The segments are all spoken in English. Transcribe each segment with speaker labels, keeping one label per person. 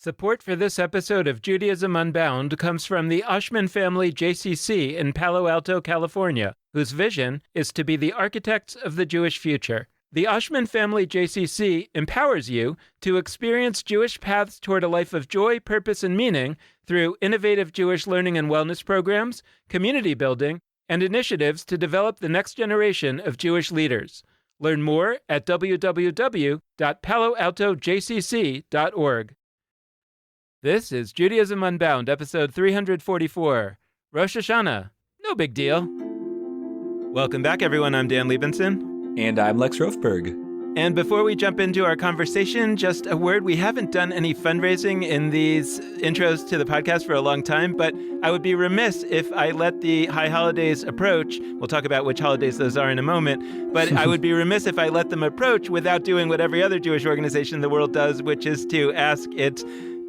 Speaker 1: Support for this episode of Judaism Unbound comes from the Oshman Family JCC in Palo Alto, California, whose vision is to be the architects of the Jewish future. The Oshman Family JCC empowers you to experience Jewish paths toward a life of joy, purpose, and meaning through innovative Jewish learning and wellness programs, community building, and initiatives to develop the next generation of Jewish leaders. Learn more at www.paloaltojcc.org. This is Judaism Unbound, episode 344, Rosh Hashanah. No big deal. Welcome back, everyone. I'm Dan Liebenson.
Speaker 2: And I'm Lex Rofberg.
Speaker 1: And before we jump into our conversation, just a word. We haven't done any fundraising in these intros to the podcast for a long time, but I would be remiss if I let the high holidays approach. We'll talk about which holidays those are in a moment, but I would be remiss if I let them approach without doing what every other Jewish organization in the world does, which is to ask its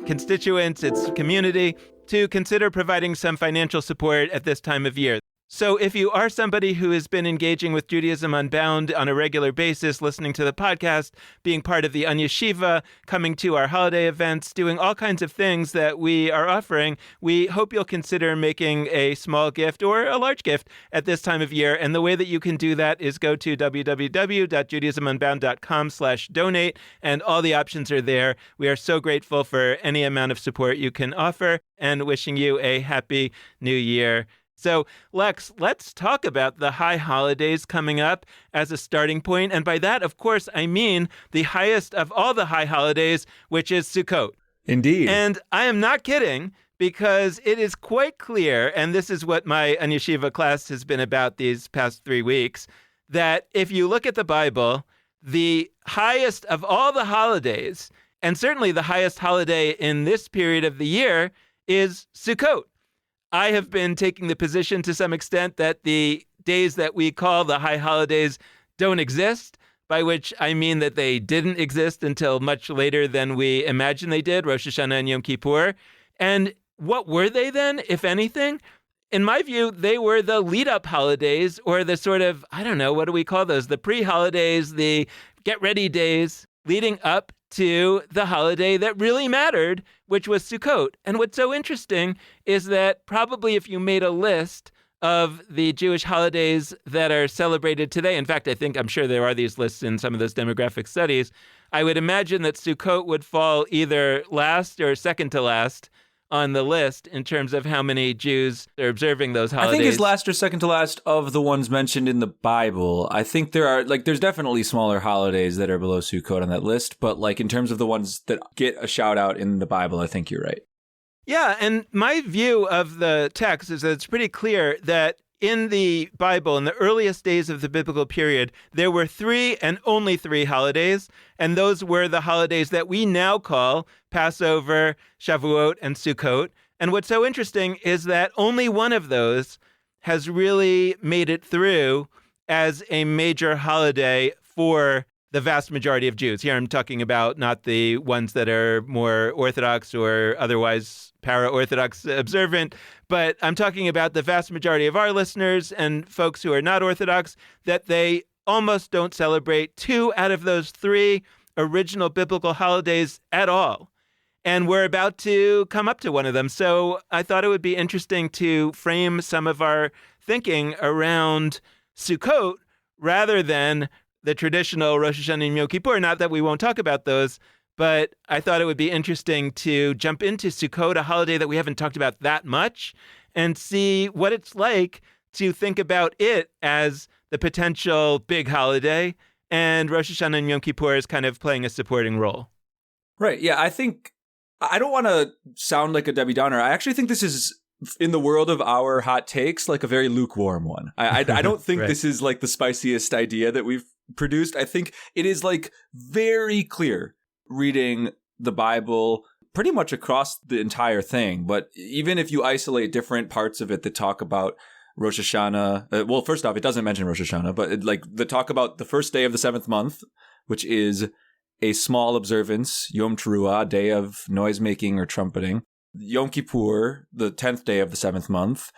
Speaker 1: constituents, its community, to consider providing some financial support at this time of year. So if you are somebody who has been engaging with Judaism Unbound on a regular basis, listening to the podcast, being part of the Anya Shiva, coming to our holiday events, doing all kinds of things that we are offering, we hope you'll consider making a small gift or a large gift at this time of year. And the way that you can do that is go to www.judaismunbound.com/donate, and all the options are there. We are so grateful for any amount of support you can offer, and wishing you a happy new year. So, Lex, let's talk about the high holidays coming up as a starting point. And by that, of course, I mean the highest of all the high holidays, which is Sukkot.
Speaker 2: Indeed.
Speaker 1: And I am not kidding, because it is quite clear, and this is what my Anya Shiva class has been about these past 3 weeks, that if you look at the Bible, the highest of all the holidays, and certainly the highest holiday in this period of the year, is Sukkot. I have been taking the position to some extent that the days that we call the high holidays don't exist, by which I mean that they didn't exist until much later than we imagined they did, Rosh Hashanah and Yom Kippur. And what were they then, if anything? In my view, they were the lead-up holidays, or the sort of, I don't know, what do we call those? The pre-holidays, the get-ready days leading up to the holiday that really mattered, which was Sukkot. And what's so interesting is that probably if you made a list of the Jewish holidays that are celebrated today, in fact, I'm sure there are these lists in some of those demographic studies, I would imagine that Sukkot would fall either last or second to last on the list in terms of how many Jews are observing those holidays.
Speaker 2: I think it's last or second to last of the ones mentioned in the Bible. I think there's definitely smaller holidays that are below Sukkot on that list, but in terms of the ones that get a shout out in the Bible, I think you're right.
Speaker 1: Yeah, and my view of the text is that it's pretty clear that in the Bible, in the earliest days of the biblical period, there were 3 and only 3 holidays, and those were the holidays that we now call Passover, Shavuot, and Sukkot. And what's so interesting is that only one of those has really made it through as a major holiday for the vast majority of Jews. Here I'm talking about not the ones that are more Orthodox or otherwise para-Orthodox observant, but I'm talking about the vast majority of our listeners and folks who are not Orthodox, that they almost don't celebrate 2 out of those 3 original biblical holidays at all. And we're about to come up to one of them. So I thought it would be interesting to frame some of our thinking around Sukkot rather than the traditional Rosh Hashanah and Yom Kippur. Not that we won't talk about those, but I thought it would be interesting to jump into Sukkot, a holiday that we haven't talked about that much, and see what it's like to think about it as the potential big holiday, and Rosh Hashanah and Yom Kippur is kind of playing a supporting role.
Speaker 2: Right. Yeah, I don't want to sound like a Debbie Downer. I actually think this is, in the world of our hot takes, a very lukewarm one. I don't think
Speaker 1: Right.
Speaker 2: This is the spiciest idea that we've produced. I think it is very clear reading the Bible pretty much across the entire thing. But even if you isolate different parts of it that talk about Rosh Hashanah, well, first off, it doesn't mention Rosh Hashanah, but the talk about the first day of the 7th month, which is a small observance, Yom Teruah, day of noise-making or trumpeting. Yom Kippur, the 10th day of the 7th month,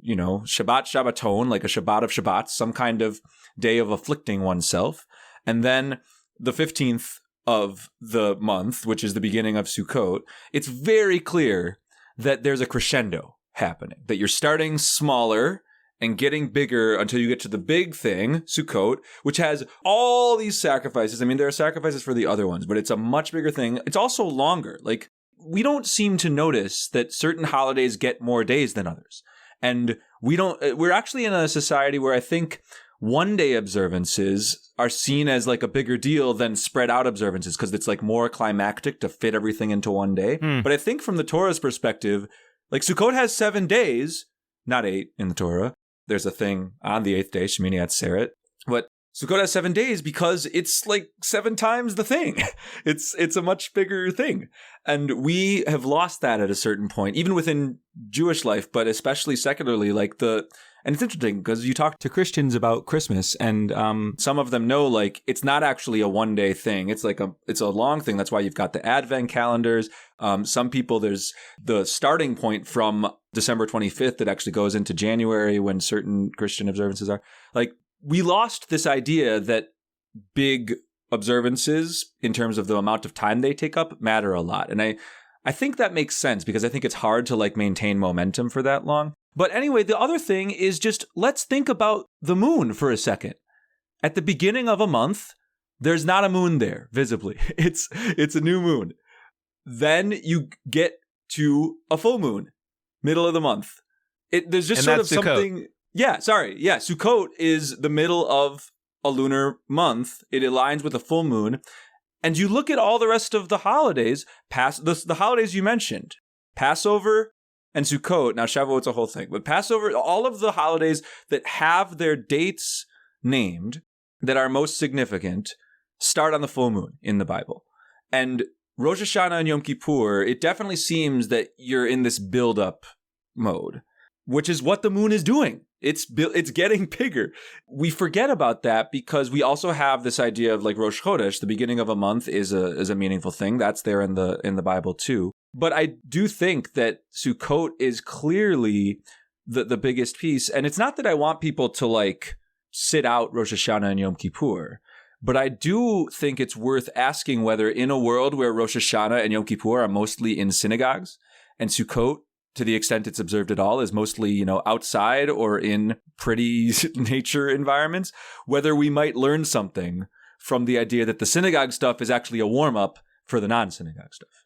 Speaker 2: Shabbat Shabbaton, like a Shabbat of Shabbats, some kind of day of afflicting oneself. And then the 15th of the month, which is the beginning of Sukkot, it's very clear that there's a crescendo happening, that you're starting smaller and getting bigger until you get to the big thing, Sukkot, which has all these sacrifices. I mean, there are sacrifices for the other ones, but it's a much bigger thing. It's also longer. Like, we don't seem to notice that certain holidays get more days than others. And we're actually in a society where I think one-day observances are seen as like a bigger deal than spread out observances because it's like more climactic to fit everything into one day. But I think from the Torah's perspective, like Sukkot has 7 days, not 8 in the Torah. There's a thing on the 8th day, Shemini Atzeret. But Sukkot has 7 days because it's like 7 times the thing. It's a much bigger thing. And we have lost that at a certain point, even within Jewish life, but especially secularly, and it's interesting because you talk to Christians about Christmas and some of them know like it's not actually a one-day thing. It's like it's a long thing. That's why you've got the Advent calendars. Some people, there's the starting point from December 25th that actually goes into January when certain Christian observances are. Like, we lost this idea that big observances in terms of the amount of time they take up matter a lot. And I think that makes sense because I think it's hard to like maintain momentum for that long. But anyway, the other thing is just let's think about the moon for a second. At the beginning of a month, there's not a moon there visibly. It's a new moon. Then you get to a full moon, middle of the month. There's just sort of something. Yeah, sorry. Yeah, Sukkot is the middle of a lunar month. It aligns with a full moon. And you look at all the rest of the holidays, the holidays you mentioned, Passover and Sukkot. Now, Shavuot's a whole thing. But Passover, all of the holidays that have their dates named that are most significant start on the full moon in the Bible. And Rosh Hashanah and Yom Kippur, it definitely seems that you're in this build-up mode, which is what the moon is doing. It's getting bigger. We forget about that because we also have this idea of like Rosh Chodesh, the beginning of a month is a meaningful thing. That's there in the Bible too. But I do think that Sukkot is clearly the biggest piece. And it's not that I want people to like sit out Rosh Hashanah and Yom Kippur, but I do think it's worth asking whether in a world where Rosh Hashanah and Yom Kippur are mostly in synagogues and Sukkot, to the extent it's observed at all, is mostly, outside or in pretty nature environments, whether we might learn something from the idea that the synagogue stuff is actually a warm-up for the non-synagogue stuff.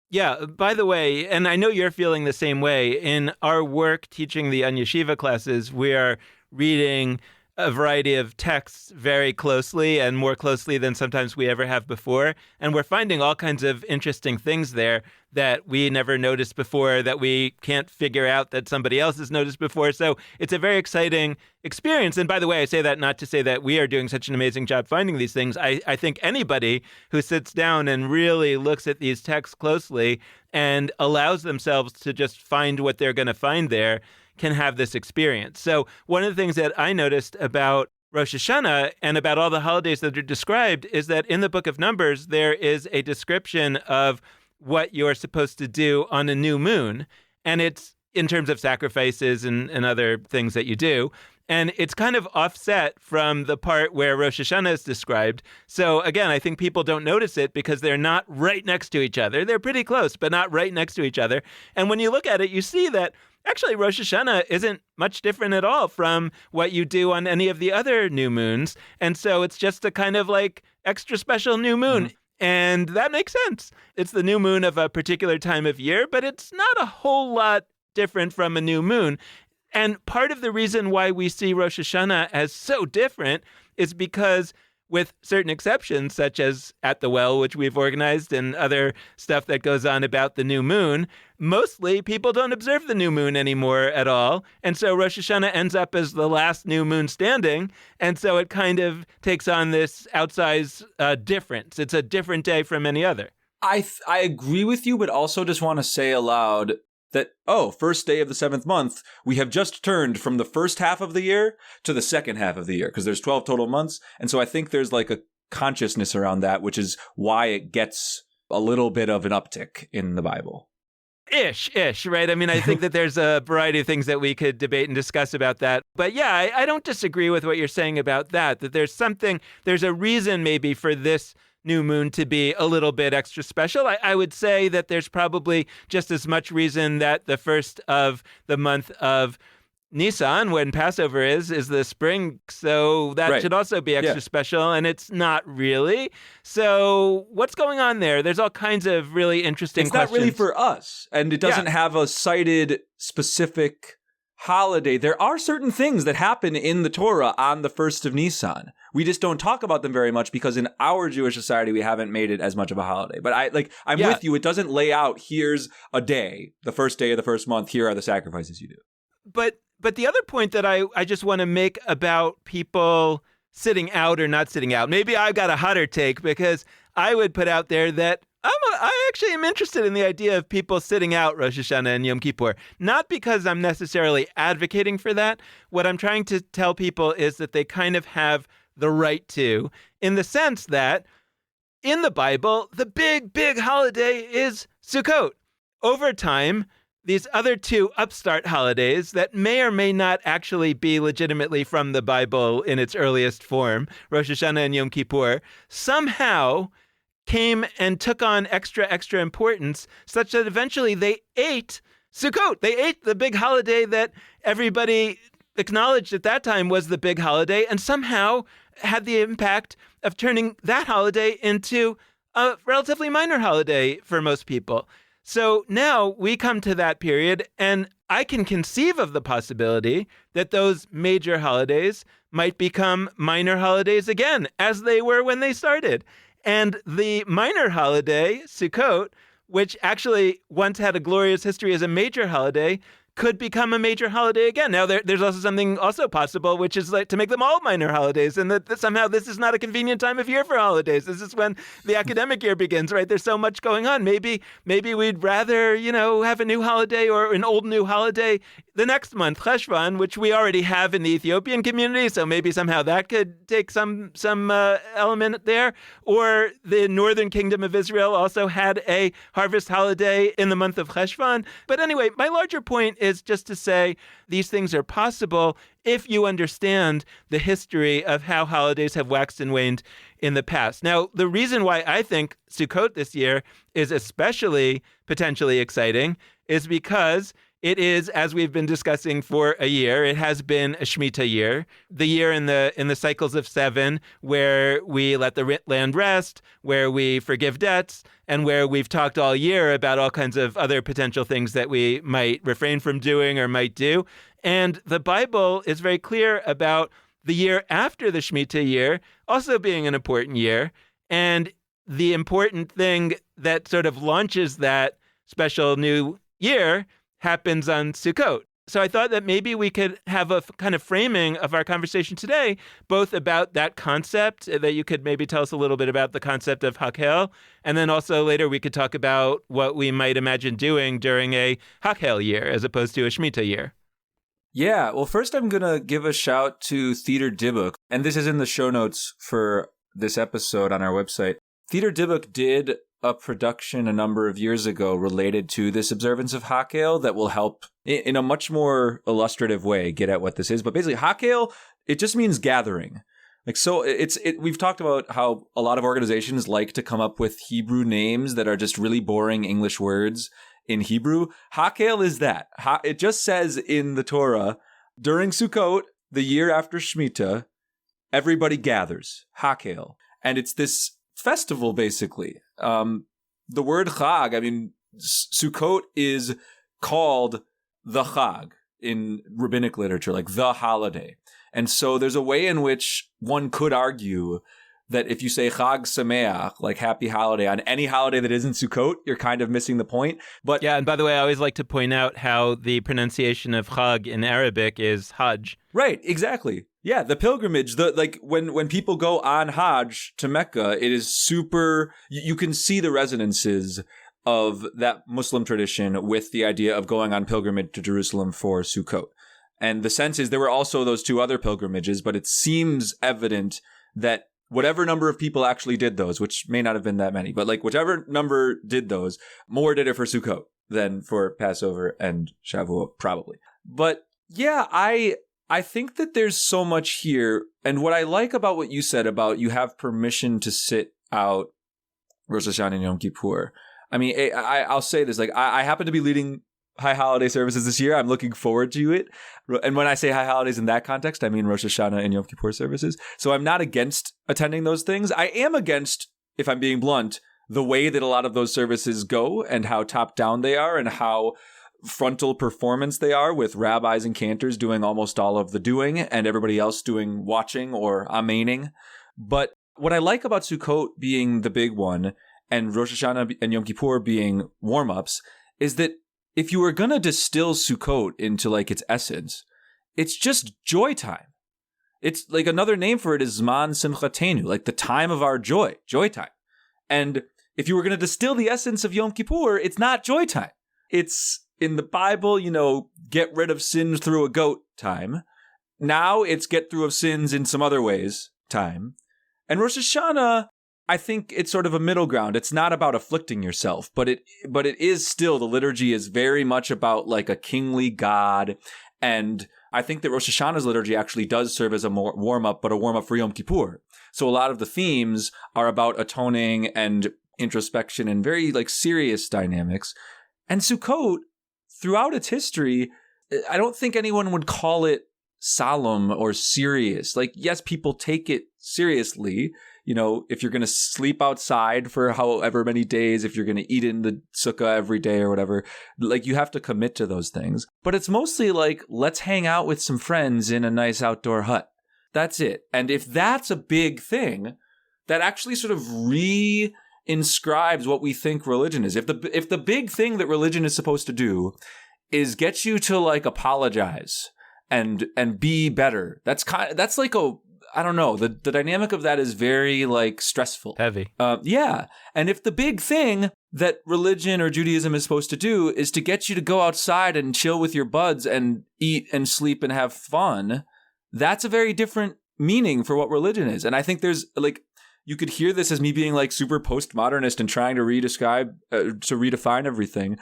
Speaker 1: Yeah, by the way, and I know you're feeling the same way, in our work teaching the Yeshiva classes, we are reading a variety of texts very closely and more closely than sometimes we ever have before. And we're finding all kinds of interesting things there that we never noticed before, that we can't figure out that somebody else has noticed before. So it's a very exciting experience. And by the way, I say that not to say that we are doing such an amazing job finding these things. I think anybody who sits down and really looks at these texts closely and allows themselves to just find what they're going to find there can have this experience. So one of the things that I noticed about Rosh Hashanah and about all the holidays that are described is that in the book of Numbers, there is a description of what you're supposed to do on a new moon. And it's in terms of sacrifices and other things that you do. And it's kind of offset from the part where Rosh Hashanah is described. So again, I think people don't notice it because they're not right next to each other. They're pretty close, but not right next to each other. And when you look at it, you see that actually Rosh Hashanah isn't much different at all from what you do on any of the other new moons. And so it's just a kind of like extra special new moon. Mm-hmm. And that makes sense. It's the new moon of a particular time of year, but it's not a whole lot different from a new moon. And part of the reason why we see Rosh Hashanah as so different is because, with certain exceptions, such as at the well, which we've organized, and other stuff that goes on about the new moon, mostly people don't observe the new moon anymore at all. And so Rosh Hashanah ends up as the last new moon standing. And so it kind of takes on this outsized difference. It's a different day from any other.
Speaker 2: I agree with you, but also just want to say aloud that, first day of the 7th month, we have just turned from the first half of the year to the second half of the year, because there's 12 total months. And so I think there's like a consciousness around that, which is why it gets a little bit of an uptick in the Bible.
Speaker 1: Ish, right? I mean, I think that there's a variety of things that we could debate and discuss about that. But yeah, I don't disagree with what you're saying about that there's a reason maybe for this new moon to be a little bit extra special. I would say that there's probably just as much reason that the first of the month of Nisan, when Passover is the spring, so that
Speaker 2: Right.
Speaker 1: should also be extra
Speaker 2: Yeah.
Speaker 1: special, and it's not really. So what's going on there? There's all kinds of really interesting
Speaker 2: It's
Speaker 1: questions.
Speaker 2: not really for us, and it doesn't have a cited specific holiday. There are certain things that happen in the Torah on the 1st of Nisan. We just don't talk about them very much because in our Jewish society, we haven't made it as much of a holiday. But I'm with you. It doesn't lay out, here's a day, the first day of the first month, here are the sacrifices you do.
Speaker 1: But the other point that I just want to make about people sitting out or not sitting out, maybe I've got a hotter take, because I would put out there that I actually am interested in the idea of people sitting out Rosh Hashanah and Yom Kippur. Not because I'm necessarily advocating for that. What I'm trying to tell people is that they kind of have the right to, in the sense that in the Bible, the big, big holiday is Sukkot. Over time, these other two upstart holidays that may or may not actually be legitimately from the Bible in its earliest form, Rosh Hashanah and Yom Kippur, somehow came and took on extra importance, such that eventually they ate Sukkot. They ate the big holiday that everybody acknowledged at that time was the big holiday, and somehow had the impact of turning that holiday into a relatively minor holiday for most people. So now we come to that period, and I can conceive of the possibility that those major holidays might become minor holidays again, as they were when they started. And the minor holiday, Sukkot, which actually once had a glorious history as a major holiday, could become a major holiday again. Now, there's also something also possible, which is like to make them all minor holidays, and that somehow this is not a convenient time of year for holidays. This is when the academic year begins, right? There's so much going on. Maybe we'd rather, have a new holiday or an old new holiday the next month, Cheshvan, which we already have in the Ethiopian community, so maybe somehow that could take some element there. Or the northern kingdom of Israel also had a harvest holiday in the month of Cheshvan. But anyway, my larger point is just to say these things are possible if you understand the history of how holidays have waxed and waned in the past. Now, the reason why I think Sukkot this year is especially potentially exciting is because it is, as we've been discussing for a year, it has been a Shemitah year, the year in the cycles of 7, where we let the land rest, where we forgive debts, and where we've talked all year about all kinds of other potential things that we might refrain from doing or might do. And the Bible is very clear about the year after the Shemitah year also being an important year. And the important thing that sort of launches that special new year happens on Sukkot. So I thought that maybe we could have a kind of framing of our conversation today, both about that concept, that you could maybe tell us a little bit about the concept of Hakhel, and then also later we could talk about what we might imagine doing during a Hakhel year as opposed to a Shemitah year.
Speaker 2: Yeah, well, first I'm going to give a shout to Theater Dybbuk, and this is in the show notes for this episode on our website. Theater Dybbuk did a production a number of years ago related to this observance of Hakhel that will help in a much more illustrative way get at what this is. But basically, Hakhel, it just means gathering. We've talked about how a lot of organizations like to come up with Hebrew names that are just really boring English words in Hebrew. Hakhel is that. It just says in the Torah, during Sukkot, the year after Shemitah, everybody gathers. Hakhel. And it's this festival, basically. The word Chag, Sukkot is called the Chag in rabbinic literature, like the holiday. And so there's a way in which one could argue that if you say Chag Sameach, like happy holiday, on any holiday that isn't Sukkot, you're kind of missing the point. But
Speaker 1: yeah, and by the way, I always like to point out how the pronunciation of Chag in Arabic is Hajj.
Speaker 2: Right, exactly. Yeah, the pilgrimage, when people go on Hajj to Mecca, it is super, you can see the resonances of that Muslim tradition with the idea of going on pilgrimage to Jerusalem for Sukkot. And the sense is there were also those two other pilgrimages, but it seems evident that whatever number of people actually did those, which may not have been that many, but like whichever number did those, more did it for Sukkot than for Passover and Shavuot, probably. But yeah, I think that there's so much here. And what I like about what you said about you have permission to sit out Rosh Hashanah and Yom Kippur. I mean, I'll say this, like, I happen to be leading high holiday services this year. I'm looking forward to it. And when I say high holidays in that context, I mean Rosh Hashanah and Yom Kippur services. So I'm not against attending those things. I am against, if I'm being blunt, the way that a lot of those services go and how top down they are and how frontal performance they are, with rabbis and cantors doing almost all of the doing and everybody else doing watching or amening. But what I like about Sukkot being the big one and Rosh Hashanah and Yom Kippur being warm-ups is that if you were going to distill Sukkot into like its essence, it's just joy time. It's like another name for it is Zman Simchatenu, like the time of our joy time. And if you were going to distill the essence of Yom Kippur, it's not joy time. It's, in the Bible, get rid of sins through a goat time. Now it's get through of sins in some other ways time. And Rosh Hashanah, I think it's sort of a middle ground. It's not about afflicting yourself, but it is still, the liturgy is very much about like a kingly God. And I think that Rosh Hashanah's liturgy actually does serve as a more warm-up, but a warm-up for Yom Kippur. So a lot of the themes are about atoning and introspection and very like serious dynamics. And Sukkot, throughout its history, I don't think anyone would call it solemn or serious. Like, yes, people take it seriously. If you're going to sleep outside for however many days, if you're going to eat in the sukkah every day or whatever, like, you have to commit to those things. But it's mostly like, let's hang out with some friends in a nice outdoor hut. That's it. And if that's a big thing, that actually sort of inscribes what we think religion is. If the big thing that religion is supposed to do is get you to like apologize and be better, that's like I don't know, the dynamic of that is very like stressful,
Speaker 1: heavy.
Speaker 2: Yeah. And if the big thing that religion or Judaism is supposed to do is to get you to go outside and chill with your buds and eat and sleep and have fun, that's a very different meaning for what religion is. And I think there's like, you could hear this as me being like super postmodernist and trying to redefine everything.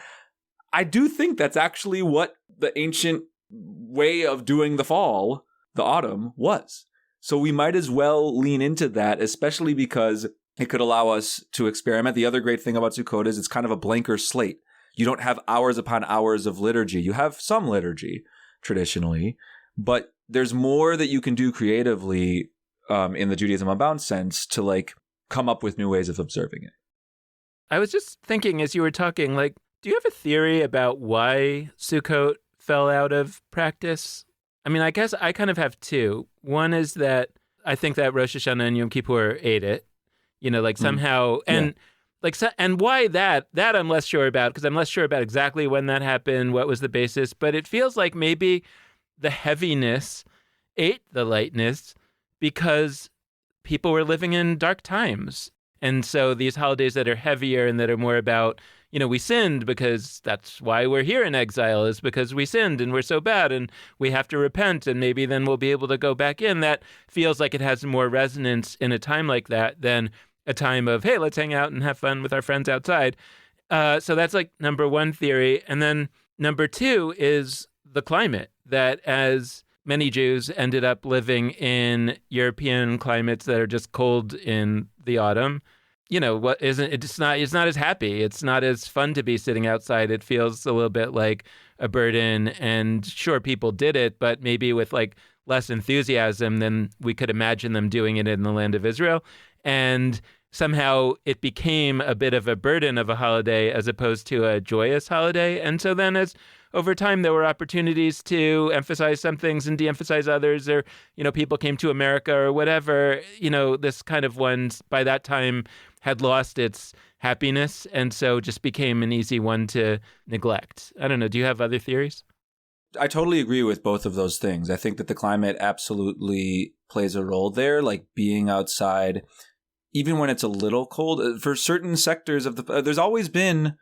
Speaker 2: I do think that's actually what the ancient way of doing the fall, the autumn, was. So we might as well lean into that, especially because it could allow us to experiment. The other great thing about Sukkot is it's kind of a blanker slate. You don't have hours upon hours of liturgy. You have some liturgy traditionally, but there's more that you can do creatively in the Judaism Unbound sense to like come up with new ways of observing it.
Speaker 1: I was just thinking as you were talking, like, do you have a theory about why Sukkot fell out of practice? I mean, I guess I kind of have two. One is that I think that Rosh Hashanah and Yom Kippur ate it, like somehow, and like, and why that I'm less sure about, because I'm less sure about exactly when that happened, what was the basis, but it feels like maybe the heaviness ate the lightness because people were living in dark times. And so these holidays that are heavier and that are more about, we sinned because that's why we're here in exile, is because we sinned and we're so bad and we have to repent and maybe then we'll be able to go back in. That feels like it has more resonance in a time like that than a time of, hey, let's hang out and have fun with our friends outside. So that's like number one theory. And then number two is the climate, that as many Jews ended up living in European climates that are just cold in the autumn. It's not as happy. It's not as fun to be sitting outside. It feels a little bit like a burden. And sure, people did it, but maybe with like less enthusiasm than we could imagine them doing it in the land of Israel. And somehow it became a bit of a burden of a holiday as opposed to a joyous holiday. And so then over time, there were opportunities to emphasize some things and de-emphasize others, or, people came to America or whatever, this kind of one by that time had lost its happiness and so just became an easy one to neglect. I don't know. Do you have other theories?
Speaker 2: I totally agree with both of those things. I think that the climate absolutely plays a role there, like being outside, even when it's a little cold. For certain sectors of there's always been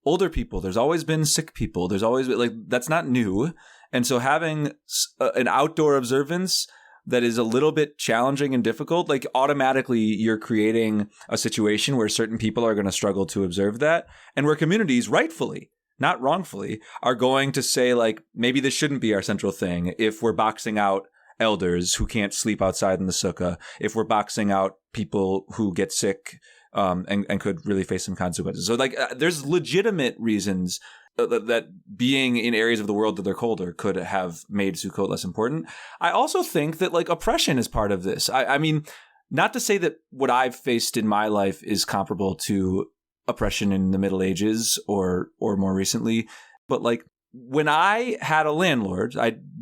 Speaker 2: older people, there's always been sick people, there's always been, like, that's not new. And so having an outdoor observance that is a little bit challenging and difficult, like automatically you're creating a situation where certain people are going to struggle to observe that, and where communities rightfully, not wrongfully, are going to say like, maybe this shouldn't be our central thing if we're boxing out elders who can't sleep outside in the sukkah, if we're boxing out people who get sick and could really face some consequences. So like there's legitimate reasons that being in areas of the world that they're colder could have made Sukkot less important. I also think that like oppression is part of this. I mean, not to say that what I've faced in my life is comparable to oppression in the Middle Ages or more recently, but like when I had a landlord,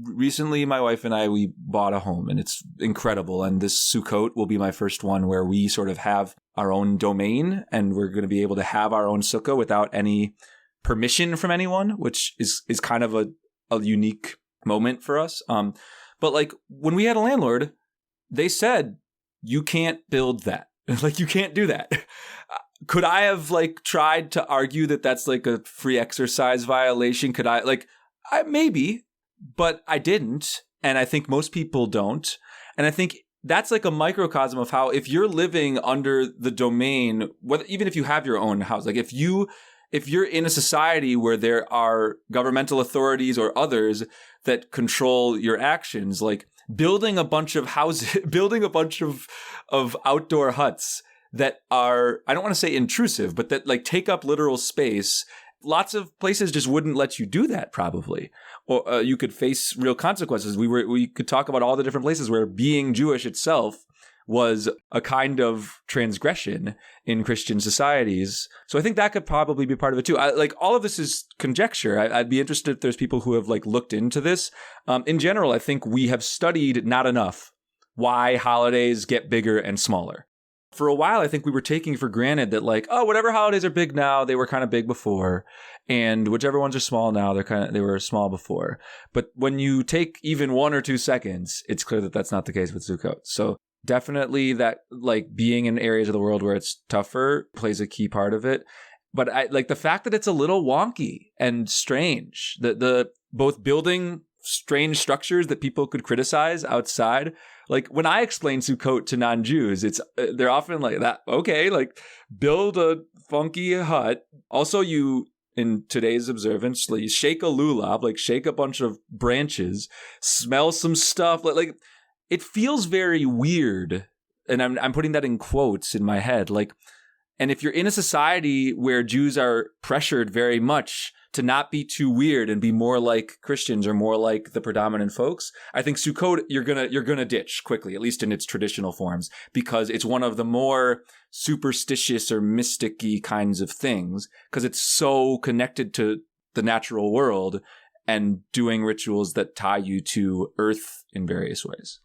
Speaker 2: recently my wife and we bought a home, and it's incredible. And this Sukkot will be my first one where we sort of have our own domain, and we're going to be able to have our own sukkah without any permission from anyone, which is kind of a unique moment for us. But like when we had a landlord, they said, you can't build that. Like you can't do that. Could I have like tried to argue that that's like a free exercise violation? Could I maybe, but I didn't. And I think most people don't. And I think that's like a microcosm of how if you're living under the domain, even if you have your own house, like if you're in a society where there are governmental authorities or others that control your actions, like building a bunch of houses, building a bunch of outdoor huts that are, I don't want to say intrusive, but that like take up literal space. Lots of places just wouldn't let you do that probably. Or you could face real consequences. We could talk about all the different places where being Jewish itself was a kind of transgression in Christian societies. So I think that could probably be part of it too. Like all of this is conjecture. I'd be interested if there's people who have like looked into this. In general, I think we have studied not enough why holidays get bigger and smaller. For a while, I think we were taking for granted that like, oh, whatever holidays are big now, they were kind of big before. And whichever ones are small now, they were small before. But when you take even 1 or 2 seconds, it's clear that that's not the case with Sukkot. So definitely that like being in areas of the world where it's tougher plays a key part of it. But I like the fact that it's a little wonky and strange, the both building strange structures that people could criticize outside. Like when I explain Sukkot to non-Jews, they're often like that. Okay, like build a funky hut. Also, you in today's observance, like shake a lulav, like shake a bunch of branches, smell some stuff. Like it feels very weird, and I'm putting that in quotes in my head. Like, and if you're in a society where Jews are pressured very much to not be too weird and be more like Christians or more like the predominant folks, I think Sukkot you're gonna ditch quickly, at least in its traditional forms, because it's one of the more superstitious or mystic-y kinds of things, because it's so connected to the natural world and doing rituals that tie you to Earth in various ways.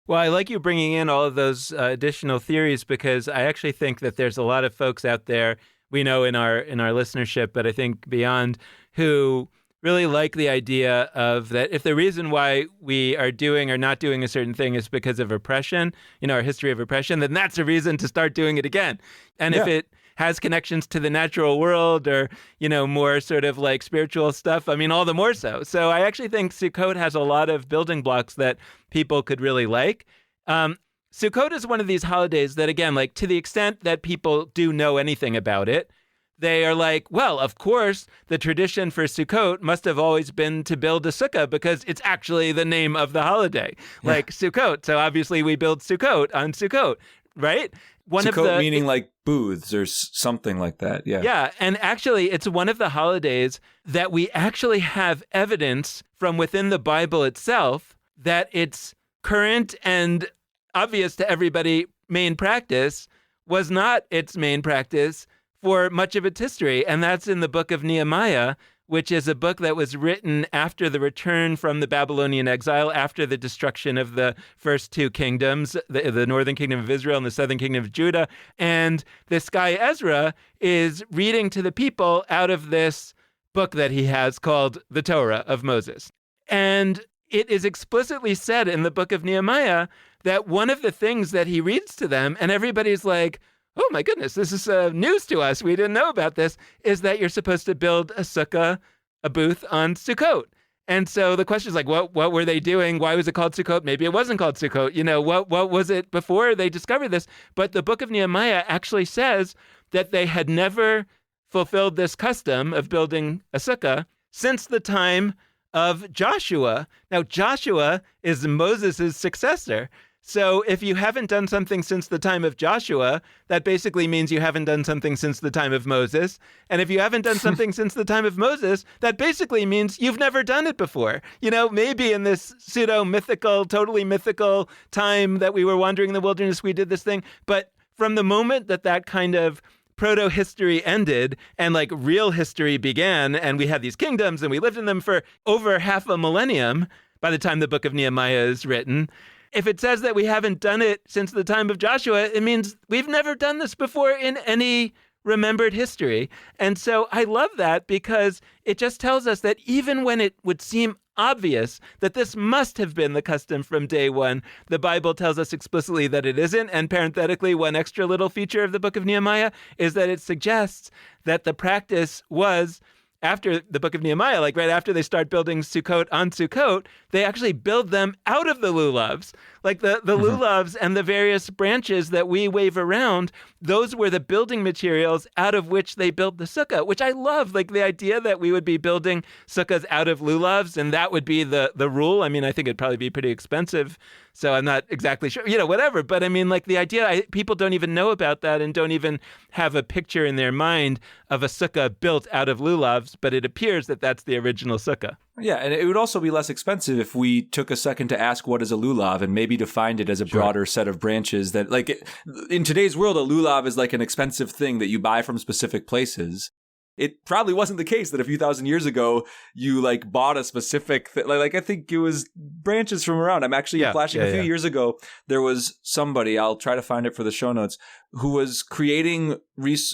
Speaker 1: Well, I like you bringing in all of those additional theories, because I actually think that there's a lot of folks out there we know in our listenership, but I think beyond, who really like the idea of that if the reason why we are doing or not doing a certain thing is because of oppression, our history of oppression, then that's a reason to start doing it again. And if it has connections to the natural world or, more sort of like spiritual stuff, I mean, all the more so. So I actually think Sukkot has a lot of building blocks that people could really like. Sukkot is one of these holidays that, again, like to the extent that people do know anything about it, they are like, well, of course, the tradition for Sukkot must have always been to build a sukkah because it's actually the name of the holiday, like Sukkot. So obviously we build Sukkot on Sukkot, right?
Speaker 2: Sukkot meaning like booths or something like that. Yeah.
Speaker 1: Yeah. And actually, it's one of the holidays that we actually have evidence from within the Bible itself that its current and obvious to everybody main practice was not its main practice for much of its history. And that's in the book of Nehemiah, which is a book that was written after the return from the Babylonian exile, after the destruction of the first 2 kingdoms, the northern kingdom of Israel and the southern kingdom of Judah. And this guy Ezra is reading to the people out of this book that he has called the Torah of Moses. And it is explicitly said in the book of Nehemiah that one of the things that he reads to them, and everybody's like, oh my goodness, this is news to us, we didn't know about this, is that you're supposed to build a sukkah, a booth on Sukkot. And so the question is like, what were they doing? Why was it called Sukkot? Maybe it wasn't called Sukkot. What was it before they discovered this? But the book of Nehemiah actually says that they had never fulfilled this custom of building a sukkah since the time of Joshua. Now, Joshua is Moses' successor. So if you haven't done something since the time of Joshua, that basically means you haven't done something since the time of Moses. And if you haven't done something since the time of Moses, that basically means you've never done it before. You know, maybe in this pseudo-mythical, totally mythical time that we were wandering in the wilderness, we did this thing. But from the moment that kind of proto-history ended and like real history began, and we had these kingdoms and we lived in them for over half a millennium by the time the book of Nehemiah is written, if it says that we haven't done it since the time of Joshua, it means we've never done this before in any remembered history. And so I love that because it just tells us that even when it would seem obvious that this must have been the custom from day one, the Bible tells us explicitly that it isn't. And parenthetically, one extra little feature of the book of Nehemiah is that it suggests that the practice was after the book of Nehemiah, like right after they start building Sukkot on Sukkot, they actually build them out of the lulavs. Like the lulavs and the various branches that we wave around, those were the building materials out of which they built the sukkah, which I love. Like the idea that we would be building sukkahs out of lulavs and that would be the rule. I mean, I think it'd probably be pretty expensive. So I'm not exactly sure, whatever. But I mean, like the idea, people don't even know about that and don't even have a picture in their mind of a sukkah built out of lulavs, but it appears that that's the original sukkah.
Speaker 2: Yeah, and it would also be less expensive if we took a second to ask what is a lulav and maybe defined it as a broader set of branches that, like, in today's world, a lulav is like an expensive thing that you buy from specific places. It probably wasn't the case that a few thousand years ago you like bought a specific like I think it was branches from around. I'm actually flashing a few years ago. There was somebody, I'll try to find it for the show notes, who was creating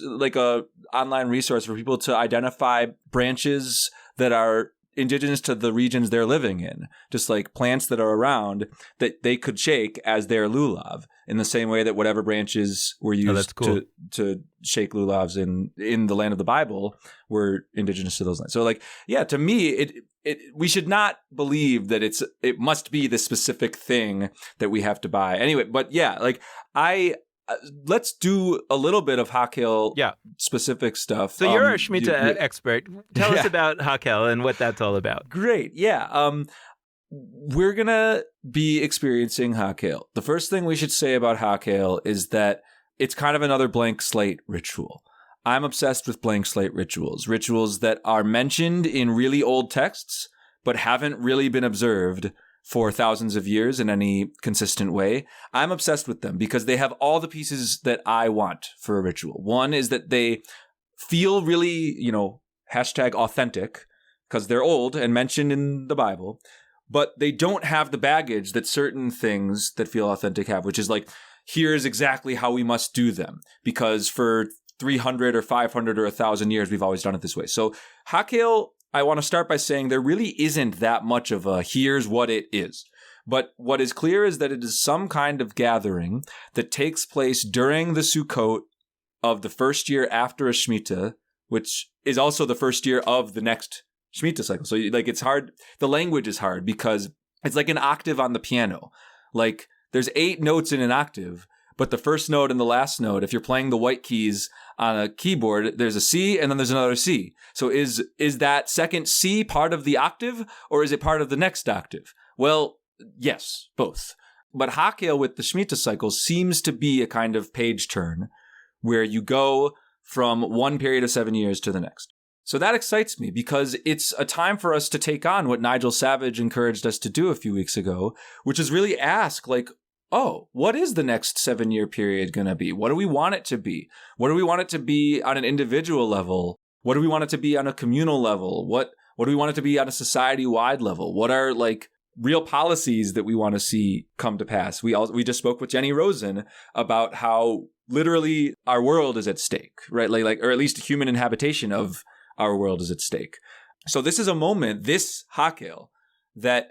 Speaker 2: like a online resource for people to identify branches that are indigenous to the regions they're living in, just like plants that are around that they could shake as their lulav, in the same way that whatever branches were used to shake lulavs in the land of the Bible were indigenous to those lands. So like, yeah, to me, we should not believe that it must be the specific thing that we have to buy anyway. But yeah, like let's do a little bit of Hakel specific stuff.
Speaker 1: So you're a Shemitah expert. Tell us about Hakel and what that's all about.
Speaker 2: Great. Yeah. We're going to be experiencing Hakel. The first thing we should say about Hakel is that it's kind of another blank slate ritual. I'm obsessed with blank slate rituals that are mentioned in really old texts, but haven't really been observed for thousands of years in any consistent way. I'm obsessed with them because they have all the pieces that I want for a ritual. One is that they feel really, #authentic because they're old and mentioned in the Bible, but they don't have the baggage that certain things that feel authentic have, which is like, here's exactly how we must do them because for 300 or 500 or 1,000 years, we've always done it this way. So Hakel, I want to start by saying there really isn't that much of a here's what it is. But what is clear is that it is some kind of gathering that takes place during the Sukkot of the first year after a Shemitah, which is also the first year of the next Shemitah cycle. So like it's hard. The language is hard because it's like an octave on the piano. Like there's 8 notes in an octave, but the first note and the last note, if you're playing the white keys on a keyboard, there's a C and then there's another C. So is that second C part of the octave or is it part of the next octave? Well, yes, both. But Hakel with the Shemitah cycle seems to be a kind of page turn where you go from one period of 7 years to the next. So that excites me because it's a time for us to take on what Nigel Savage encouraged us to do a few weeks ago, which is really ask like, oh, what is the next 7-year period going to be? What do we want it to be? What do we want it to be on an individual level? What do we want it to be on a communal level? What do we want it to be on a society-wide level? What are like real policies that we want to see come to pass? We just spoke with Jenny Rosen about how literally our world is at stake, right? Like or at least human inhabitation of our world is at stake. So this is a moment, this Hakel, that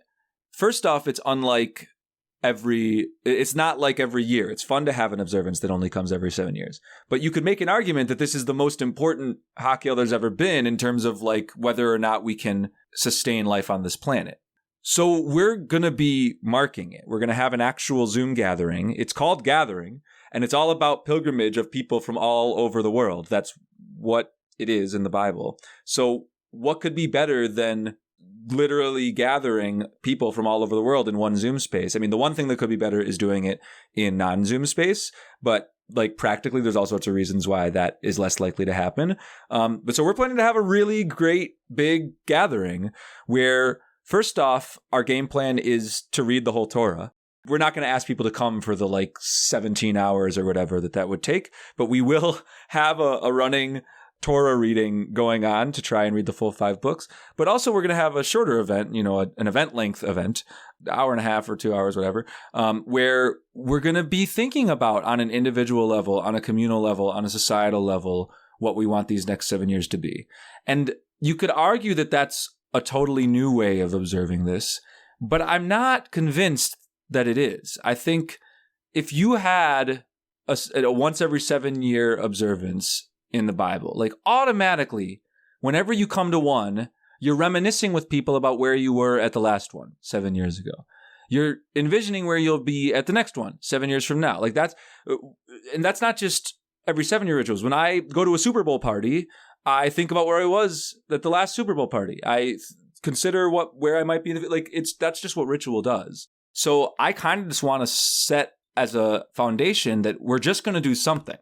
Speaker 2: first off, it's unlike it's not like every year. It's fun to have an observance that only comes every 7 years. But you could make an argument that this is the most important Hakel there's ever been in terms of like whether or not we can sustain life on this planet. So we're going to be marking it. We're going to have an actual Zoom gathering. It's called Gathering, and it's all about pilgrimage of people from all over the world. That's what it is in the Bible. So what could be better than literally gathering people from all over the world in one Zoom space. I mean, the one thing that could be better is doing it in non-Zoom space, but like practically there's all sorts of reasons why that is less likely to happen. But so we're planning to have a really great big gathering where, first off, our game plan is to read the whole Torah. We're not going to ask people to come for the like 17 hours or whatever that would take, but we will have a running Torah reading going on to try and read the full 5 books. But also we're going to have a shorter event, an event length event, hour and a half or 2 hours, whatever, where we're going to be thinking about on an individual level, on a communal level, on a societal level, what we want these next 7 years to be. And you could argue that that's a totally new way of observing this, but I'm not convinced that it is. I think if you had a once every 7 year observance in the Bible, like automatically, whenever you come to one, you're reminiscing with people about where you were at the last one 7 years ago. You're envisioning where you'll be at the next one 7 years from now. Like that's not just every 7 year rituals. When I go to a Super Bowl party, I think about where I was at the last Super Bowl party. I consider where I might be. That's just what ritual does. So I kind of just want to set as a foundation that we're just going to do something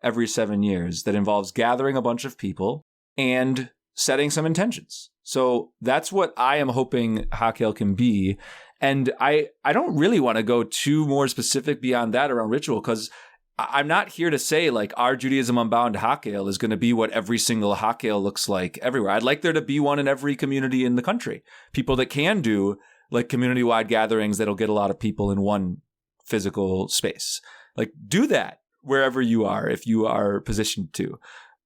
Speaker 2: every 7 years that involves gathering a bunch of people and setting some intentions. So that's what I am hoping Hakel can be. And I don't really want to go too more specific beyond that around ritual, because I'm not here to say like our Judaism Unbound Hakel is going to be what every single Hakel looks like everywhere. I'd like there to be one in every community in the country. People that can do like community-wide gatherings that'll get a lot of people in one physical space. Like do that wherever you are, if you are positioned to.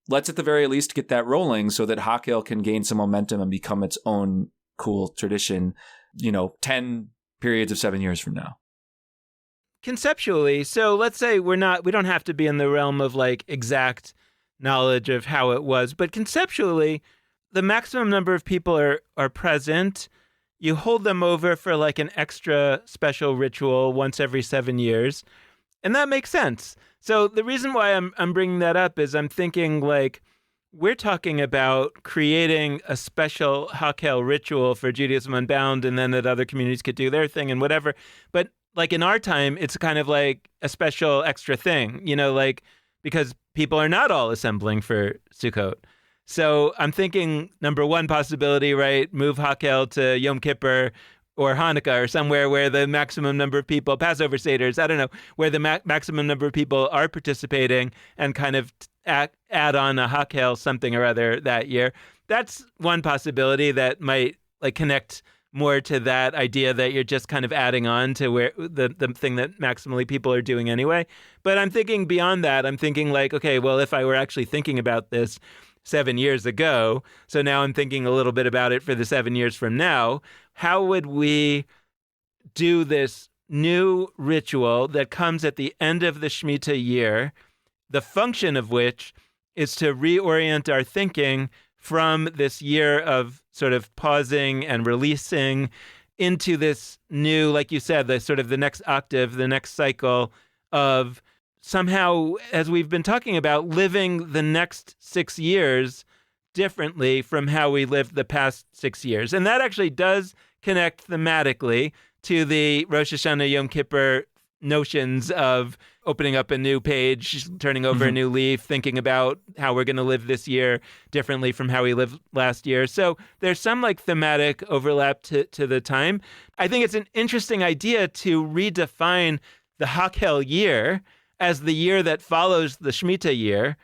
Speaker 2: Let's at the very least get that rolling so that Hakel can gain some momentum and become its own cool tradition, 10 periods of 7 years from now.
Speaker 1: Conceptually, so let's say we don't have to be in the realm of like exact knowledge of how it was, but conceptually, the maximum number of people are present. You hold them over for like an extra special ritual once every 7 years. And that makes sense. So the reason why I'm bringing that up is I'm thinking like we're talking about creating a special Hakel ritual for Judaism Unbound, and then that other communities could do their thing and whatever. But like in our time, it's kind of like a special extra thing, like because people are not all assembling for Sukkot. So I'm thinking number one possibility, right? Move Hakel to Yom Kippur or Hanukkah or somewhere where the maximum number of people, Passover Seders, I don't know, where the maximum number of people are participating and kind of add on a Hakel something or other that year. That's one possibility that might like connect more to that idea that you're just kind of adding on to where the thing that maximally people are doing anyway. But I'm thinking beyond that. I'm thinking like, okay, well, if I were actually thinking about this 7 years ago, so now I'm thinking a little bit about it for the 7 years from now, how would we do this new ritual that comes at the end of the Shemitah year, the function of which is to reorient our thinking from this year of sort of pausing and releasing into this new, like you said, the sort of the next octave, the next cycle of somehow, as we've been talking about, living the next 6 years differently from how we lived the past 6 years. And that actually does connect thematically to the Rosh Hashanah Yom Kippur notions of opening up a new page, turning over a new leaf, thinking about how we're going to live this year differently from how we lived last year. So there's some like thematic overlap to the time. I think it's an interesting idea to redefine the Hakel year as the year that follows the Shemitah year.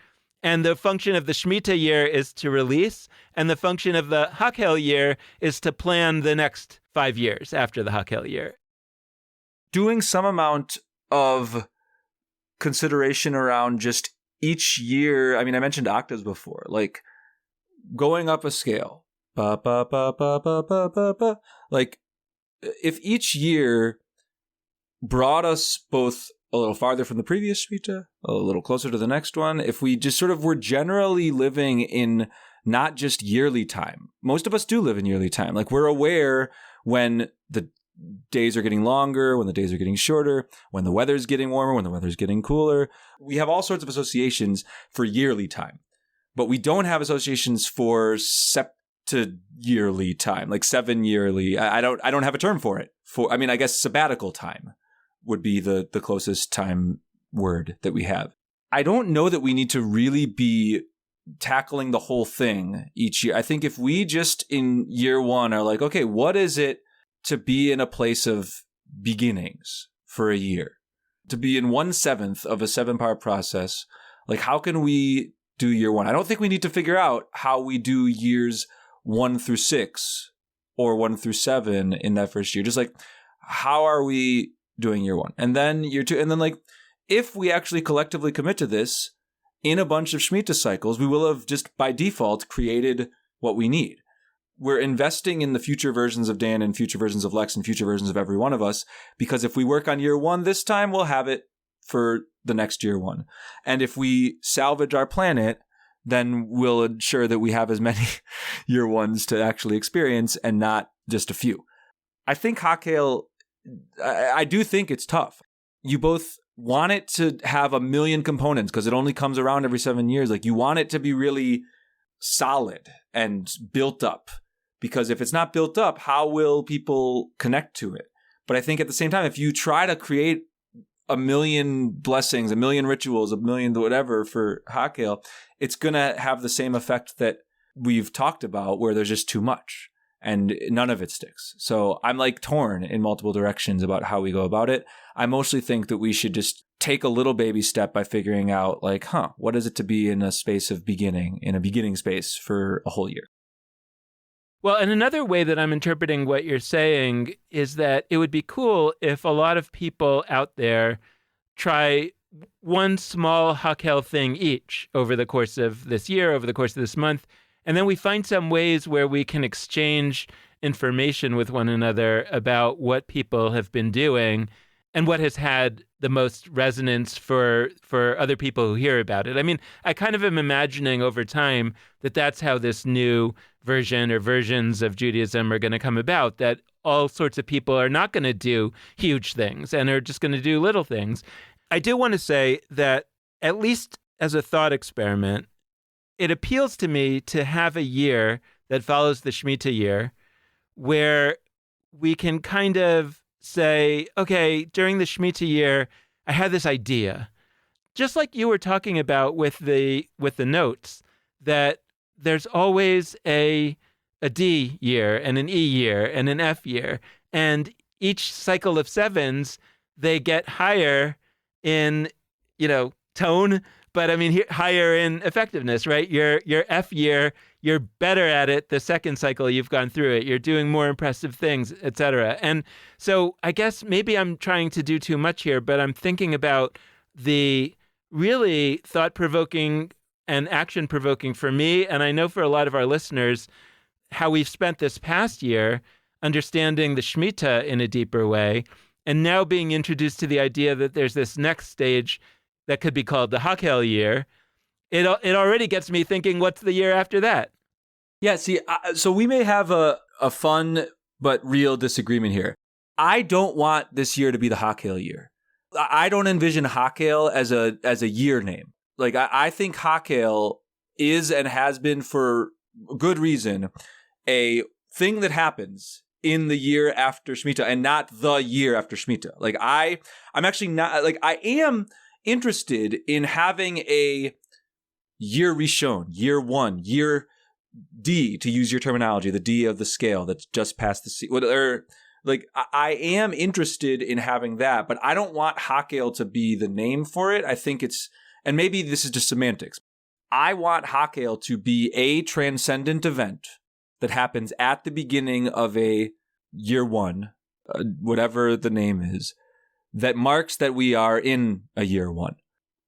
Speaker 1: And the function of the Shemitah year is to release, and the function of the Hakel year is to plan the next 5 years after the Hakel year.
Speaker 2: Doing some amount of consideration around just each year. I mean, I mentioned octaves before, like going up a scale. Ba, ba, ba, ba, ba, ba, ba, ba. Like if each year brought us both a little farther from the previous Shemitah, a little closer to the next one, if we just sort of were generally living in not just yearly time. Most of us do live in yearly time. Like we're aware when the days are getting longer, when the days are getting shorter, when the weather's getting warmer, when the weather's getting cooler. We have all sorts of associations for yearly time, but we don't have associations for to yearly time, like 7 yearly. I don't have a term for it. I guess sabbatical time would be the closest time word that we have. I don't know that we need to really be tackling the whole thing each year. I think if we just in year one are like, okay, what is it to be in a place of beginnings for a year? To be in 1/7 of a 7-part process, like how can we do year one? I don't think we need to figure out how we do years 1 through 6 or 1 through 7 in that first year. Just like, how are we doing year one? And then year two. And then like, if we actually collectively commit to this in a bunch of Shemitah cycles, we will have just by default created what we need. We're investing in the future versions of Dan and future versions of Lex and future versions of every one of us, because if we work on year one this time, we'll have it for the next year one. And if we salvage our planet, then we'll ensure that we have as many year ones to actually experience and not just a few. I think Hakhel, I do think it's tough. You both want it to have a million components because it only comes around every 7 years. Like you want it to be really solid and built up, because if it's not built up, how will people connect to it? But I think at the same time, if you try to create a million blessings, a million rituals, a million whatever for Hakhel, it's going to have the same effect that we've talked about, where there's just too much and none of it sticks. So I'm like torn in multiple directions about how we go about it. I mostly think that we should just take a little baby step by figuring out like, what is it to be in a space of beginning, in a beginning space for a whole year?
Speaker 1: Well, and another way that I'm interpreting what you're saying is that it would be cool if a lot of people out there try one small Hakhel thing each over the course of this year, over the course of this month, and then we find some ways where we can exchange information with one another about what people have been doing and what has had the most resonance for other people who hear about it. I mean, I kind of am imagining over time that that's how this new version or versions of Judaism are going to come about, that all sorts of people are not going to do huge things and are just going to do little things. I do want to say that, at least as a thought experiment, it appeals to me to have a year that follows the Shemitah year where we can kind of say, okay, during the Shemitah year, I had this idea, just like you were talking about with the notes, that there's always a D year and an E year and an F year, and each cycle of sevens, they get higher in, tone, but I mean, higher in effectiveness, right? Your F year, you're better at it the second cycle you've gone through it. You're doing more impressive things, et cetera. And so I guess maybe I'm trying to do too much here, but I'm thinking about the really thought-provoking and action-provoking for me, and I know for a lot of our listeners, how we've spent this past year understanding the Shemitah in a deeper way, and now being introduced to the idea that there's this next stage that could be called the Hakhel year. It already gets me thinking, what's the year after that?
Speaker 2: Yeah, see, so we may have a fun but real disagreement here. I don't want this year to be the Hakhel year. I don't envision Hakhel as a year name. Like, I think Hakhel is and has been, for good reason, a thing that happens in the year after Shemitah and not the year after Shemitah. Like, I'm actually not, like, I am interested in having a year Rishon, year one, year D, to use your terminology, the D of the scale that's just past the C. Like, I am interested in having that, but I don't want Hakhel to be the name for it. I think it's, and maybe this is just semantics, I want Hakhel to be a transcendent event that happens at the beginning of a year one, whatever the name is, that marks that we are in a year one.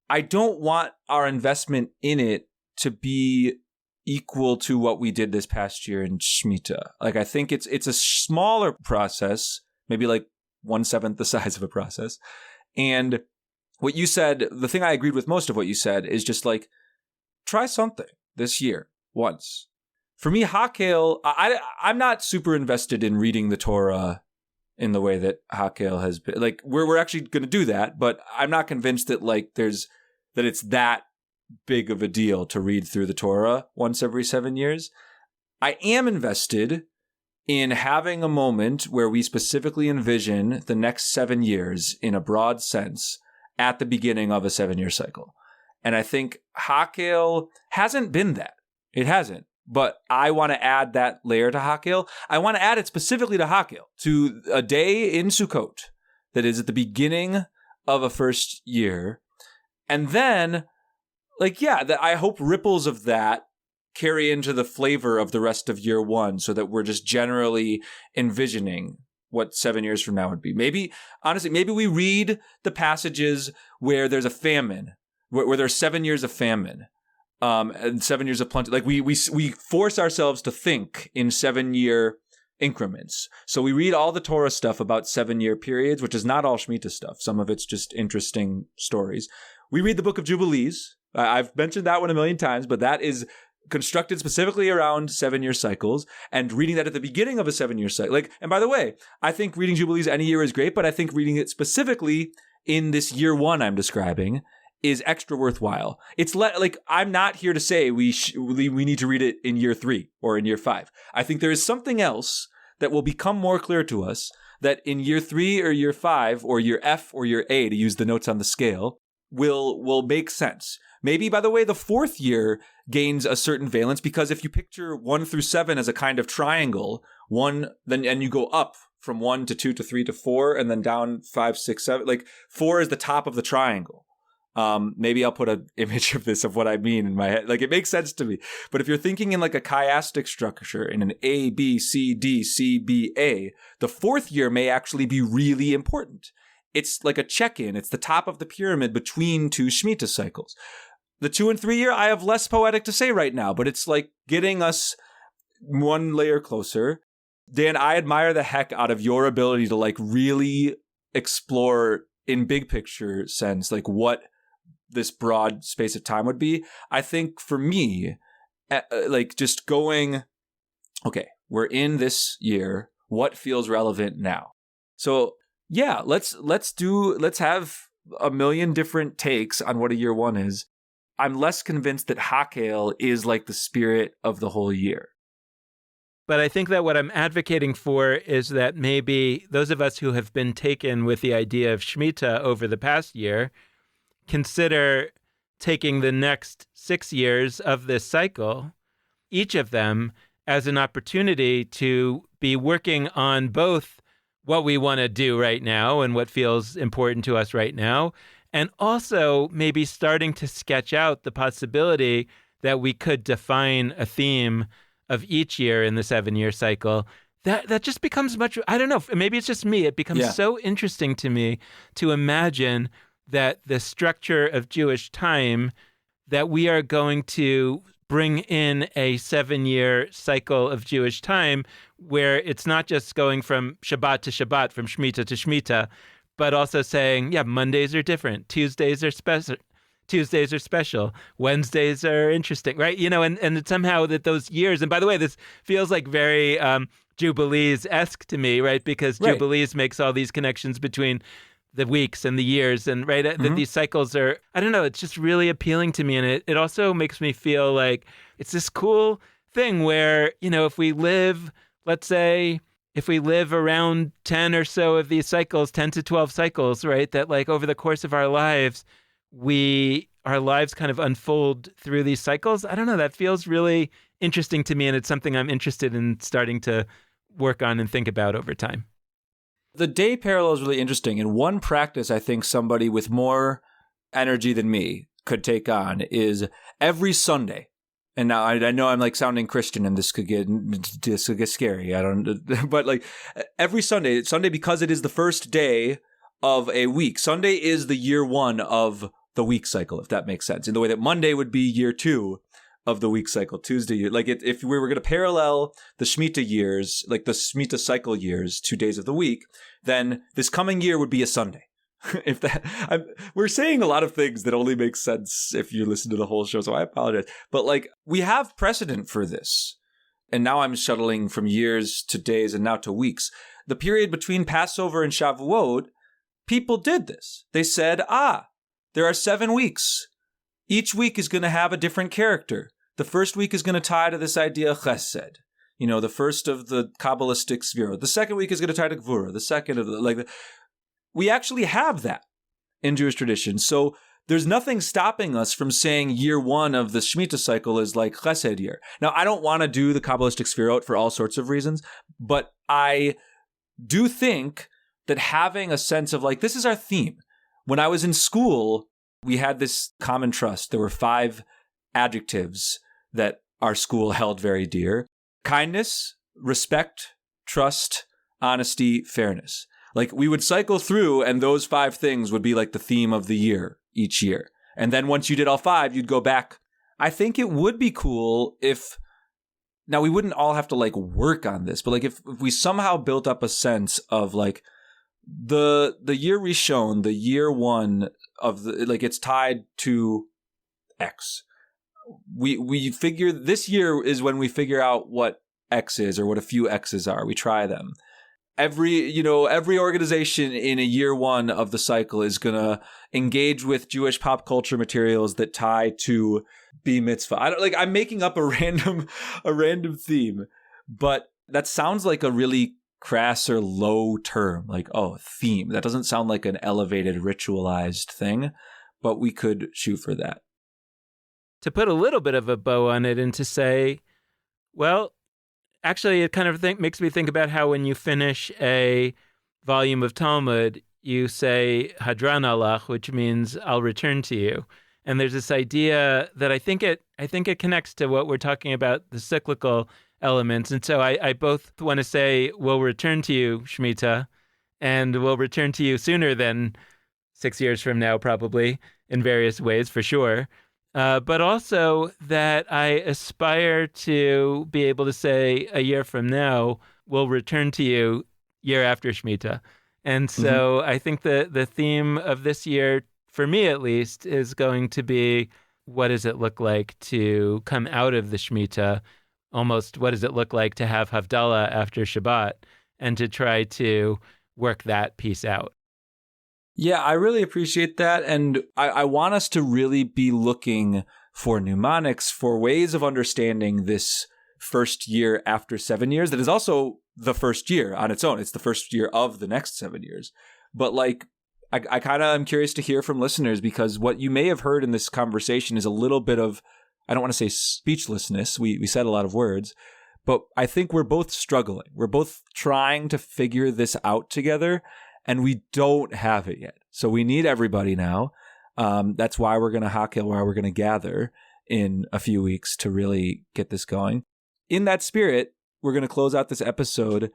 Speaker 2: I don't want our investment in it to be equal to what we did this past year in Shemitah. Like, I think it's a smaller process, maybe like 1/7 the size of a process. And what you said, the thing I agreed with most of what you said is just like, try something this year once. For me, Hakhel, I'm not super invested in reading the Torah in the way that Hakhel has been. Like, we're actually going to do that, but I'm not convinced that that it's that big of a deal to read through the Torah once every 7 years. I am invested in having a moment where we specifically envision the next 7 years in a broad sense at the beginning of a 7-year cycle. And I think Hakhel hasn't been that. It hasn't. But I want to add that layer to Hakhel. I want to add it specifically to Hakhel, to a day in Sukkot that is at the beginning of a first year. And then, I hope ripples of that carry into the flavor of the rest of year one so that we're just generally envisioning what 7 years from now would be. Maybe we read the passages where there's a famine, where there's 7 years of famine, and 7 years of plenty. Like we force ourselves to think in 7-year increments. So we read all the Torah stuff about 7-year periods, which is not all Shemitah stuff. Some of it's just interesting stories. We read the book of Jubilees. I've mentioned that one a million times, but that is constructed specifically around 7-year cycles, and reading that at the beginning of a 7-year cycle. And by the way, I think reading Jubilees any year is great, but I think reading it specifically in this year one I'm describing is extra worthwhile. It's I'm not here to say we need to read it in year 3 or in year 5. I think there is something else that will become more clear to us that in year 3 or year 5 or year F or year A, to use the notes on the scale, will make sense. Maybe, by the way, the 4th year gains a certain valence, because if you picture 1 through 7 as a kind of triangle, and you go up from 1 to 2 to 3 to 4, and then down 5, 6, 7, 4 is the top of the triangle. Maybe I'll put an image of this, of what I mean in my head. It makes sense to me. But if you're thinking in a chiastic structure, in an A, B, C, D, C, B, A, the 4th year may actually be really important. It's like a check-in. It's the top of the pyramid between 2 Shemitah cycles. The 2 and 3 year, I have less poetic to say right now, but it's getting us one layer closer. Dan, I admire the heck out of your ability to really explore in big picture sense, what this broad space of time would be. I think for me, just going, okay, we're in this year. What feels relevant now? So yeah, let's have a million different takes on what a year one is. I'm less convinced that Hakhel is the spirit of the whole year.
Speaker 1: But I think that what I'm advocating for is that maybe those of us who have been taken with the idea of Shemitah over the past year consider taking the next 6 years of this cycle, each of them, as an opportunity to be working on both what we want to do right now and what feels important to us right now, and also maybe starting to sketch out the possibility that we could define a theme of each year in the 7-year cycle. That just becomes much, I don't know, maybe it's just me. It becomes so interesting to me to imagine that the structure of Jewish time, that we are going to bring in a 7-year cycle of Jewish time where it's not just going from Shabbat to Shabbat, from Shemitah to Shemitah, but also saying, Mondays are different. Tuesdays are special. Wednesdays are interesting, right? And somehow that those years, and by the way, this feels very Jubilees-esque to me, right? Because Jubilees makes all these connections between the weeks and the years, and that these cycles are, I don't know, it's just really appealing to me. And it also makes me feel like it's this cool thing where, if we live, let's say, if we live around 10 or so of these cycles, 10 to 12 cycles, right, that over the course of our lives, our lives kind of unfold through these cycles. I don't know, that feels really interesting to me, and it's something I'm interested in starting to work on and think about over time.
Speaker 2: The day parallel is really interesting. And one practice I think somebody with more energy than me could take on is every Sunday. And now I know I'm sounding Christian, and this could get scary. I don't, but every Sunday, because it is the first day of a week. Sunday is the year one of the week cycle, if that makes sense. In the way that Monday would be year 2 of the week cycle. Tuesday, if we were going to parallel the Shemitah years, the Shemitah cycle years, 2 days of the week, then this coming year would be a Sunday. We're saying a lot of things that only make sense if you listen to the whole show, so I apologize. But we have precedent for this. And now I'm shuttling from years to days and now to weeks. The period between Passover and Shavuot, people did this. They said, there are 7 weeks. Each week is going to have a different character. The first week is going to tie to this idea of chesed. the first of the Kabbalistic Svirot. The second week is going to tie to Gvura. The second of we actually have that in Jewish tradition. So there's nothing stopping us from saying year one of the Shemitah cycle is like Chesed year. Now, I don't want to do the Kabbalistic Svirot for all sorts of reasons, but I do think that having a sense of this is our theme. When I was in school, we had this common trust. There were 5 adjectives that our school held very dear: kindness, respect, trust, honesty, fairness. We would cycle through, and those 5 things would be the theme of the year each year. And then once you did all 5, you'd go back. I think it would be cool if, now we wouldn't all have to work on this, but if we somehow built up a sense of the year Rishon, the year one of the, it's tied to X. We figure this year is when we figure out what X is, or what a few X's are. We try them. Every organization in a year one of the cycle is going to engage with Jewish pop culture materials that tie to B mitzvah. I'm making up a random theme, but that sounds like a really crass or low term, theme. That doesn't sound like an elevated, ritualized thing, but we could shoot for that.
Speaker 1: To put a little bit of a bow on it and to say, well, actually, it kind of makes me think about how when you finish a volume of Talmud, you say Hadran Alach, which means I'll return to you. And there's this idea that I think it connects to what we're talking about, the cyclical elements. And so I both want to say we'll return to you, Shemitah, and we'll return to you sooner than 6 years from now, probably, in various ways, for sure. But also that I aspire to be able to say a year from now, we'll return to you year after Shemitah. And so I think the theme of this year, for me at least, is going to be, what does it look like to come out of the Shemitah? Almost, what does it look like to have Havdalah after Shabbat, and to try to work that piece out?
Speaker 2: Yeah, I really appreciate that. And I want us to really be looking for mnemonics, for ways of understanding this first year after 7 years. That is also the first year on its own. It's the first year of the next 7 years. But I kind of am curious to hear from listeners, because what you may have heard in this conversation is a little bit of, I don't want to say speechlessness. We said a lot of words, but I think we're both struggling. We're both trying to figure this out together. And we don't have it yet. So we need everybody now. That's why we're going to hakel, why we're going to gather in a few weeks to really get this going. In that spirit, we're going to close out this episode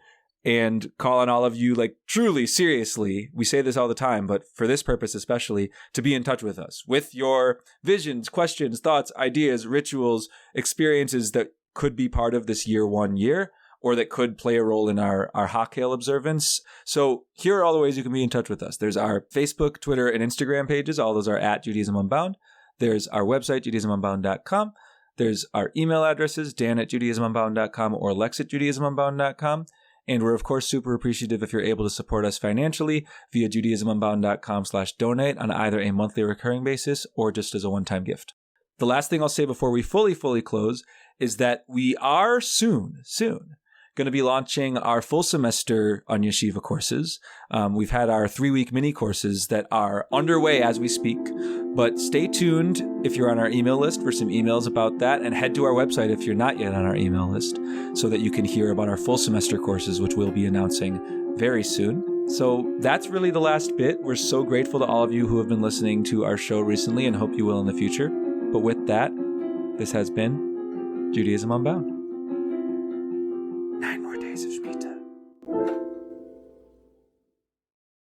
Speaker 2: and call on all of you, truly, seriously, we say this all the time, but for this purpose especially, to be in touch with us with your visions, questions, thoughts, ideas, rituals, experiences that could be part of this year one year, or that could play a role in our Hakel observance. So here are all the ways you can be in touch with us. There's our Facebook, Twitter, and Instagram pages. All those are at Judaism Unbound. There's our website, JudaismUnbound.com. There's our email addresses, dan@JudaismUnbound.com or lex@JudaismUnbound.com. And we're, of course, super appreciative if you're able to support us financially via JudaismUnbound.com/donate on either a monthly recurring basis or just as a one-time gift. The last thing I'll say before we fully close is that we are soon going to be launching our full semester on yeshiva courses. We've had our 3-week mini courses that are underway as we speak, but stay tuned if you're on our email list for some emails about that, and head to our website if you're not yet on our email list so that you can hear about our full semester courses, which we'll be announcing very soon. So that's really the last bit. We're so grateful to all of you who have been listening to our show recently, and hope you will in the future. But with that, this has been Judaism Unbound. 9 more days of Shemitah.